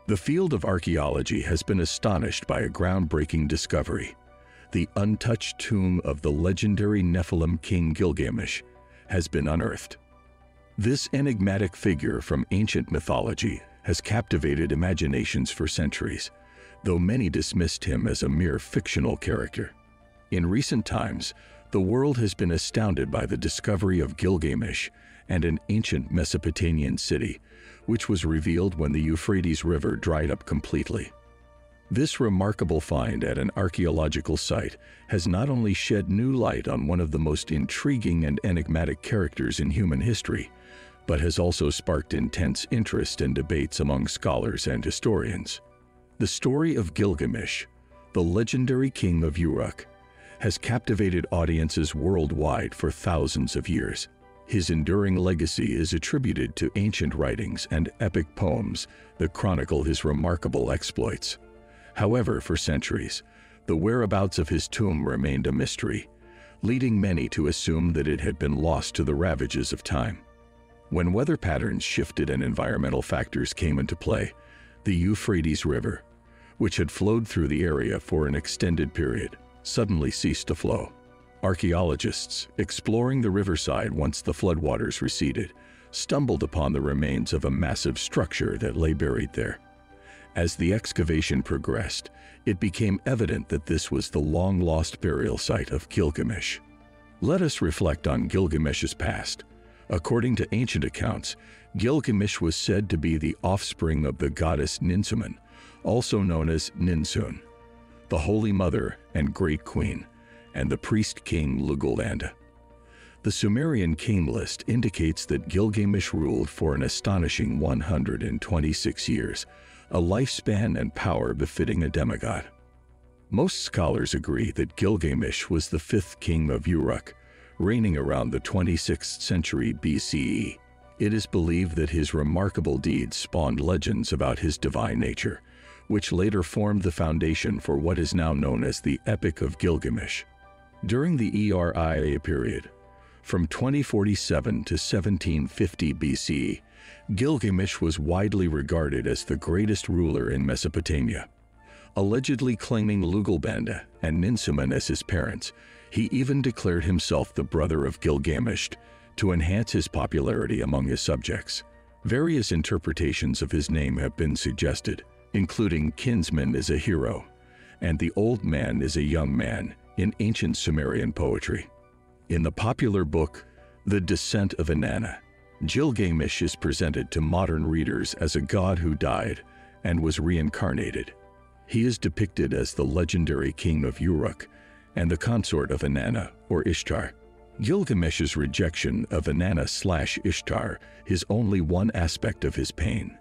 The field of archaeology has been astonished by a groundbreaking discovery. The untouched tomb of the legendary Nephilim king Gilgamesh has been unearthed. This enigmatic figure from ancient mythology has captivated imaginations for centuries, though many dismissed him as a mere fictional character. In recent times, the world has been astounded by the discovery of Gilgamesh and an ancient Mesopotamian city, which was revealed when the Euphrates River dried up completely. This remarkable find at an archaeological site has not only shed new light on one of the most intriguing and enigmatic characters in human history, but has also sparked intense interest and debates among scholars and historians. The story of Gilgamesh, the legendary king of Uruk, has captivated audiences worldwide for thousands of years. His enduring legacy is attributed to ancient writings and epic poems that chronicle his remarkable exploits. However, for centuries, the whereabouts of his tomb remained a mystery, leading many to assume that it had been lost to the ravages of time. When weather patterns shifted and environmental factors came into play, the Euphrates River, which had flowed through the area for an extended period, suddenly ceased to flow. Archaeologists, exploring the riverside once the floodwaters receded, stumbled upon the remains of a massive structure that lay buried there. As the excavation progressed, it became evident that this was the long-lost burial site of Gilgamesh. Let us reflect on Gilgamesh's past. According to ancient accounts, Gilgamesh was said to be the offspring of the goddess Ninsumen, also known as Ninsun, the Holy Mother and Great Queen, and the priest king Lugalanda. The Sumerian king list indicates that Gilgamesh ruled for an astonishing 126 years, a lifespan and power befitting a demigod. Most scholars agree that Gilgamesh was the fifth king of Uruk, reigning around the 26th century BCE. It is believed that his remarkable deeds spawned legends about his divine nature, which later formed the foundation for what is now known as the Epic of Gilgamesh. During the ERIA period, from 2047 to 1750 BCE, Gilgamesh was widely regarded as the greatest ruler in Mesopotamia. Allegedly claiming Lugalbanda and Ninsumen as his parents, he even declared himself the brother of Gilgamesh to enhance his popularity among his subjects. Various interpretations of his name have been suggested, including kinsman is a hero, and the old man is a young man in ancient Sumerian poetry. In the popular book, The Descent of Inanna, Gilgamesh is presented to modern readers as a god who died and was reincarnated. He is depicted as the legendary king of Uruk and the consort of Inanna, or Ishtar. Gilgamesh's rejection of Inanna/Ishtar is only one aspect of his pain.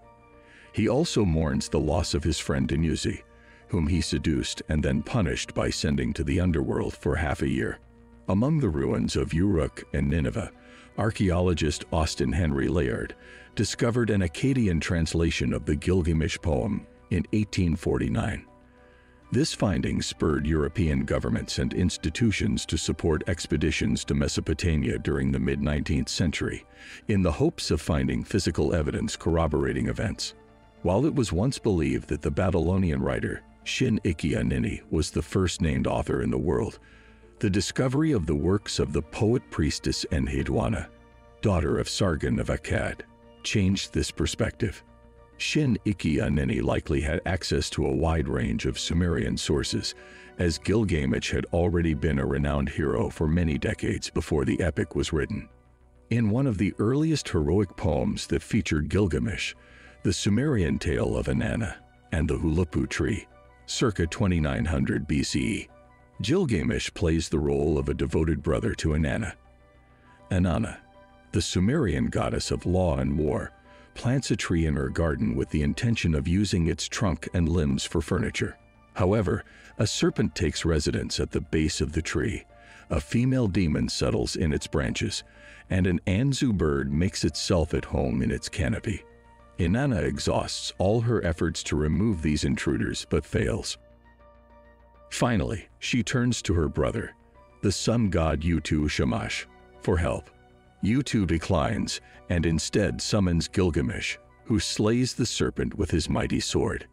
He also mourns the loss of his friend Dumuzi, whom he seduced and then punished by sending to the underworld for half a year. Among the ruins of Uruk and Nineveh, archaeologist Austin Henry Layard discovered an Akkadian translation of the Gilgamesh poem in 1849. This finding spurred European governments and institutions to support expeditions to Mesopotamia during the mid-19th century, in the hopes of finding physical evidence corroborating events. While it was once believed that the Babylonian writer Shin-Iqi-Anini was the first named author in the world, the discovery of the works of the poet-priestess Enheduanna, daughter of Sargon of Akkad, changed this perspective. Shin-Iqi-Anini likely had access to a wide range of Sumerian sources, as Gilgamesh had already been a renowned hero for many decades before the epic was written. In one of the earliest heroic poems that featured Gilgamesh, the Sumerian tale of Inanna and the Huluppu tree, circa 2900 BCE, Gilgamesh plays the role of a devoted brother to Inanna. Inanna, the Sumerian goddess of law and war, plants a tree in her garden with the intention of using its trunk and limbs for furniture. However, a serpent takes residence at the base of the tree, a female demon settles in its branches, and an Anzu bird makes itself at home in its canopy. Inanna exhausts all her efforts to remove these intruders but fails. Finally, she turns to her brother, the sun god Utu Shamash, for help. Utu declines and instead summons Gilgamesh, who slays the serpent with his mighty sword.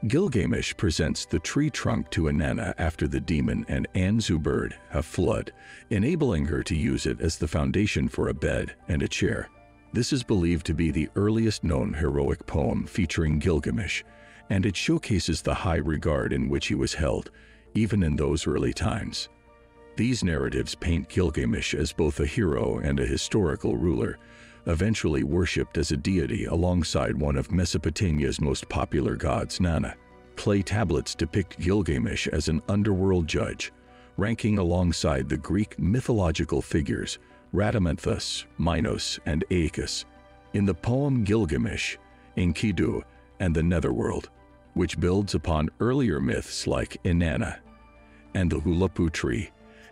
Gilgamesh presents the tree trunk to Inanna after the demon and Anzu bird have fled, enabling her to use it as the foundation for a bed and a chair. This is believed to be the earliest known heroic poem featuring Gilgamesh, and it showcases the high regard in which he was held, even in those early times. These narratives paint Gilgamesh as both a hero and a historical ruler, eventually worshipped as a deity alongside one of Mesopotamia's most popular gods, Nana. Clay tablets depict Gilgamesh as an underworld judge, ranking alongside the Greek mythological figures Rhadamanthus, Minos, and Aeacus. In the poem Gilgamesh, Enkidu, and the Netherworld, which builds upon earlier myths like Inanna and the Hulapu tree,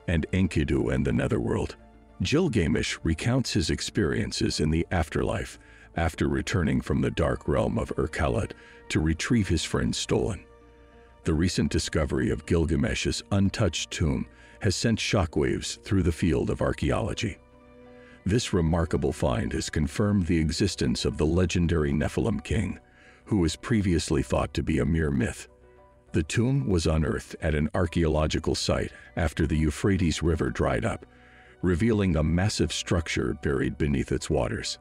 and Enkidu and the Netherworld, Gilgamesh recounts his experiences in the afterlife after returning from the dark realm of Ur-Khaled to retrieve his friend's stolen. The recent discovery of Gilgamesh's untouched tomb has sent shockwaves through the field of archaeology. This remarkable find has confirmed the existence of the legendary Nephilim king, who was previously thought to be a mere myth. The tomb was unearthed at an archaeological site after the Euphrates River dried up, revealing a massive structure buried beneath its waters.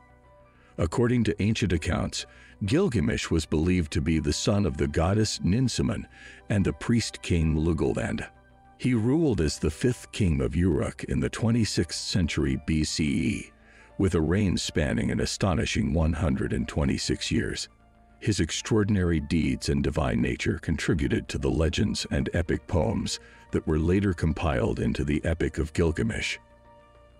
According to ancient accounts, Gilgamesh was believed to be the son of the goddess Ninsemon and the priest king Lugalband. He ruled as the fifth king of Uruk in the 26th century BCE, with a reign spanning an astonishing 126 years. His extraordinary deeds and divine nature contributed to the legends and epic poems that were later compiled into the Epic of Gilgamesh.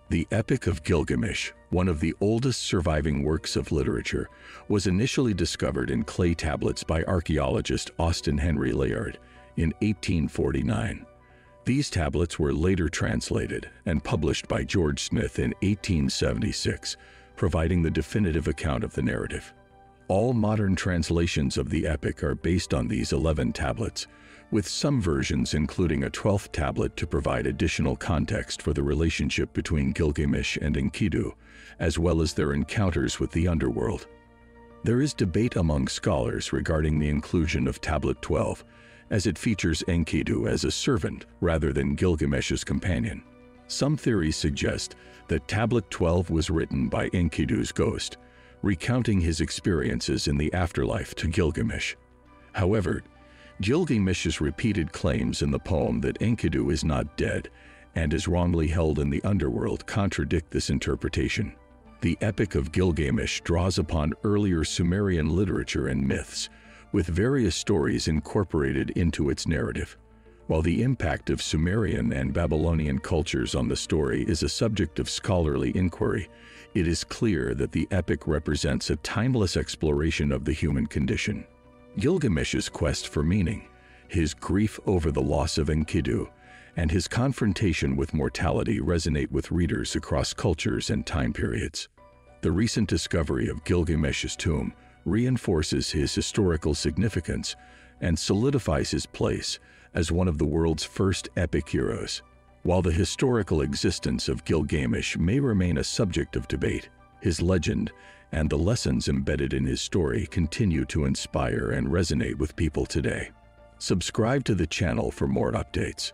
The Epic of Gilgamesh, one of the oldest surviving works of literature, was initially discovered in clay tablets by archaeologist Austen Henry Layard in 1849. These tablets were later translated and published by George Smith in 1876, providing the definitive account of the narrative. All modern translations of the epic are based on these 11 tablets, with some versions including a 12th tablet to provide additional context for the relationship between Gilgamesh and Enkidu, as well as their encounters with the underworld. There is debate among scholars regarding the inclusion of Tablet 12, as it features Enkidu as a servant rather than Gilgamesh's companion. Some theories suggest that Tablet 12 was written by Enkidu's ghost, recounting his experiences in the afterlife to Gilgamesh. However, Gilgamesh's repeated claims in the poem that Enkidu is not dead and is wrongly held in the underworld contradict this interpretation. The Epic of Gilgamesh draws upon earlier Sumerian literature and myths, with various stories incorporated into its narrative. While the impact of Sumerian and Babylonian cultures on the story is a subject of scholarly inquiry, it is clear that the epic represents a timeless exploration of the human condition. Gilgamesh's quest for meaning, his grief over the loss of Enkidu, and his confrontation with mortality resonate with readers across cultures and time periods. The recent discovery of Gilgamesh's tomb reinforces his historical significance and solidifies his place as one of the world's first epic heroes. While the historical existence of Gilgamesh may remain a subject of debate, his legend and the lessons embedded in his story continue to inspire and resonate with people today. Subscribe to the channel for more updates.